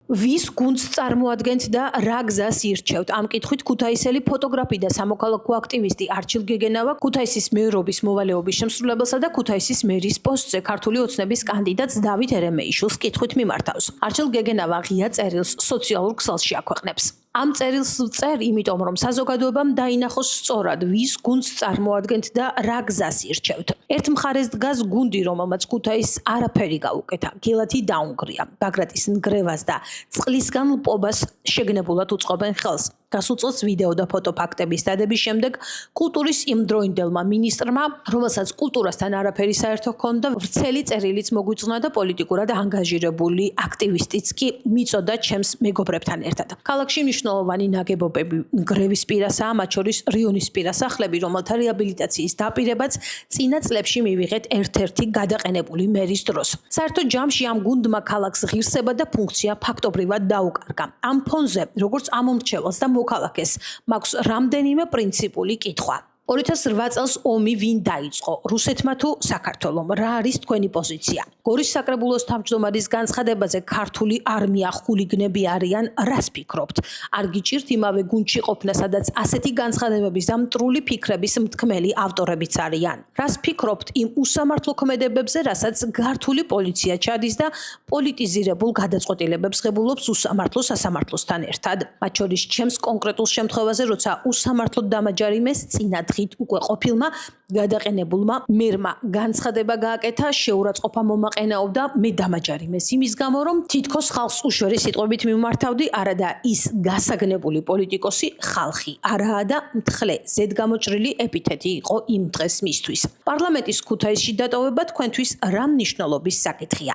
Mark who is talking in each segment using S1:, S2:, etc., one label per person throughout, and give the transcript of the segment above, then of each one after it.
S1: ვის გუნდს წარმოადგენთ და რა გზას ირჩევთ? ამ კითხვით ქუთაისელი ფოტოგრაფი და სამოქალაქო აქტივისტი არჩილ გეგენავა ქუთაისის მერობის მოვალეობის შემსრულებელსა და ქუთაისის მერის პოსტზე ქართული ოცნების კანდიდატს დავით ერემეიშვილს კითხვით მიმართავს. არჩილ გეგენავა ღია წერილს სოციალურ ქსელში აქვეყნებს. ამ წერილს წერ, იმიტომ რომ საზოგადოებამ დაინახოს სწორად, ვის გუნდს წარმოადგენთ და რა გზას ირჩევთ. ერთ მხარეს დგას გუნდი, რომელმაც ქუთაისს არაფერი გაუკეთა, გელათი დაუნგრია, ბაგრატის ნგრევას და წყლისგან ლპობას შეგნებულად უწყობენ ხელს. გასულ წელს ვიდეო და ფოტო ფაქტების დადების შემდეგ კულტურის იმდროინდელმა მინისტრმა, რომელსაც კულტურასთან არაფერი საერთო ჰქონდა, ვრცელი წერილიც მოგვიწვნა და პოლიტიკურად ანგაჟირებული აქტივისტიც კი მიწოდა ჩემს მეგობრებთან ერთად. ქალაქში მნიშვნელოვანი ნაგებობები ნგრევის პირასაა, მათ შორის რიონის პირა სახლები, რომელთა რეაბილიტაციის დაპირებაც წინა წლებში მივიღეთ ერთ-ერთი გადაყენებული მერის დროს. საერთო ჯამში ამ გუნდმა ქალაქს ღირსება და ფუნქცია ფაქტობრივად დაუკარგა. ამ ფონზე, როგორც ამომრჩეველს და მოქალაქეს, მაქვს რამდენიმე პრინციპული კითხვა. 2008 წელს ომი ვინ დაიწყო? რუსეთმა თუ საქართველომ? რა არის თქვენი პოზიცია? გორის საკრებულოს თავმჯდომარის განცხადებაზე ქართული არმია ხულიგნები არიან, რას ფიქრობთ? არ გიჭირთ იმავე გუნდში ყოფნა, სადაც ასეთი განცხადებების და მტრული ფიქრების მთქმელი ავტორებიც არიან? რას ფიქრობთ იმ უსამართლო ქმედებებზე, რასაც ქართული პოლიცია ჩადის და პოლიტიზირებულ გადაწყვეტილებებს ღებულობს უსამართლო სასამართლოსთან ერთად? მათ შორის ჩემს კონკრეტულ შემთხვევაზე, როცა უსამართლოდ დამაჯარიმეს წინა უკვე ყოფილმა გადაყენებულმა მერმა განცხადება გააკეთა, შეურაცხყოფა მომაყენაობდა, მე დამაჯარიმეს იმის გამო, რომ თითქოს ხალხს უშვერი სიტყვებით მიმართავდი, არადა ის გასაგნებული პოლიტიკოსი ხალხი არაა და მთხრე ზედგამოჭრილი ეპითეტი იყო იმ დღეს მისთვის. პარლამენტის ქუთაისში დატოვება თქვენთვის რა მნიშვნელობის საკითხია?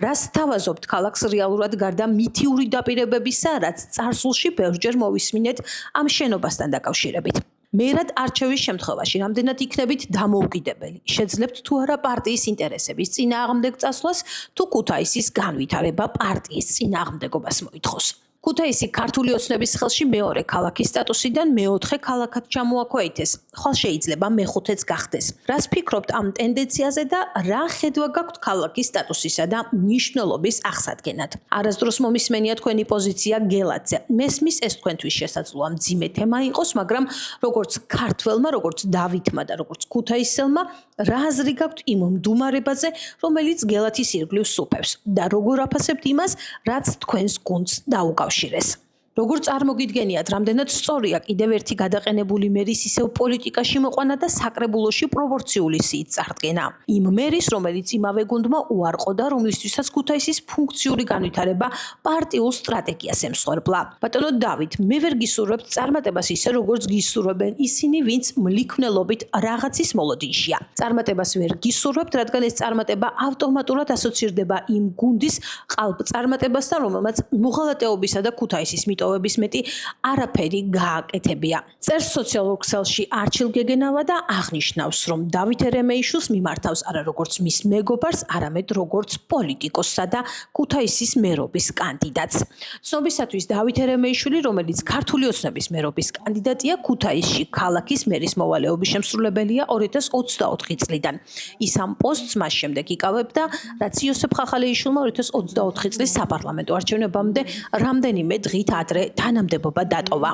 S1: რას თავაზობთ ქალაქს რეალურად გარდა მითიური დაპირებებისა, რაც წარსულში ბევრჯერ მოვისმინეთ ამ შენობასთან დაკავშირებით? მერად არჩევის შემთხვევაში რამდენად იქნებით დამოუკიდებელი? შეძლებთ თუ არა პარტიის ინტერესების წინააღმდეგ წასვლას, თუ ქუთაისის განვითარება პარტიის წინააღმდეგობას მოითხოვს? ქუთაისი ქართული ოცნების ხელში მეორე ქალაქის სტატუსიდან მეოთხე ქალაქად ჩამოაქვეითეს. ხვალ შეიძლება მეხუთეც გახდეს. რას ფიქრობთ ამ ტენდენციაზე და რა ხედვა გაქვთ ქალაქის სტატუსისა და მნიშვნელობის აღსადგენად? არასდროს მომისმენია თქვენი პოზიცია გელათზე. მესმის ეს თქვენთვის შესაძლოა მძიმე თემა იყოს, მაგრამ როგორც ქართველმა, როგორც დავითმა და როგორც ქუთაისელმა, რა აზრი გაქვთ იმ მდუმარებაზე, რომელიც გელათის ირგვლივ სუფევს და როგორ აფასებთ იმას, რაც თქვენს გუნდს დაუკავშირეს? როგორ წარმოგიდგენიათ, რამდენად სწორია კიდევ ერთი გადაყენებული მერის ისევ პოლიტიკაში მოყვანა და საკრებულოში პროპორციული სიით წარდგენა? იმ მერის, რომელიც იმავე გუნდმა უარყო და რომლისთვისაც ქუთაისის ფუნქციური განვითარება პარტიულ სტრატეგიას ემსხვერპლა. ბატონო დავით, მე ვერ გისურვებთ წარმატებას ისე, როგორც გისურვებენ ისინი, ვინც მლიქვნელობით რაღაცის მოლოდინშია. წარმატებას ვერ გისურვებთ, რადგან ეს წარმატება ავტომატურად ასოცირდება იმ გუნდის ყალბ-წარმატებასთან, რომელმაც მოღალატეობისა და ქუთაისის მეტი არაფერი გააკეთებია. წერს სოციალურ ქსელში არჩილ გეგენავა და აღნიშნავს, რომ დავით ერემეიშვილს მიმართავს არა როგორც მის მეგობარს, არამედ როგორც პოლიტიკოსსა და ქუთაისის მერობის კანდიდატს. ცნობისათვის დავით ერემეიშვილი, რომელიც ქართული ოცნების მერობის კანდიდატია, ქუთაისში ქალაქის მერის მოვალეობის შემსრულებელია 2024 წლიდან. ის ამ პოსტს მას შემდეგ იკავებდა, რაც იოსებ ხახალეიშვილმა 2024 წლის საპარლამენტო არჩევნებამდე რამდენიმე დღით ადრე თანამდებობა დატოვა.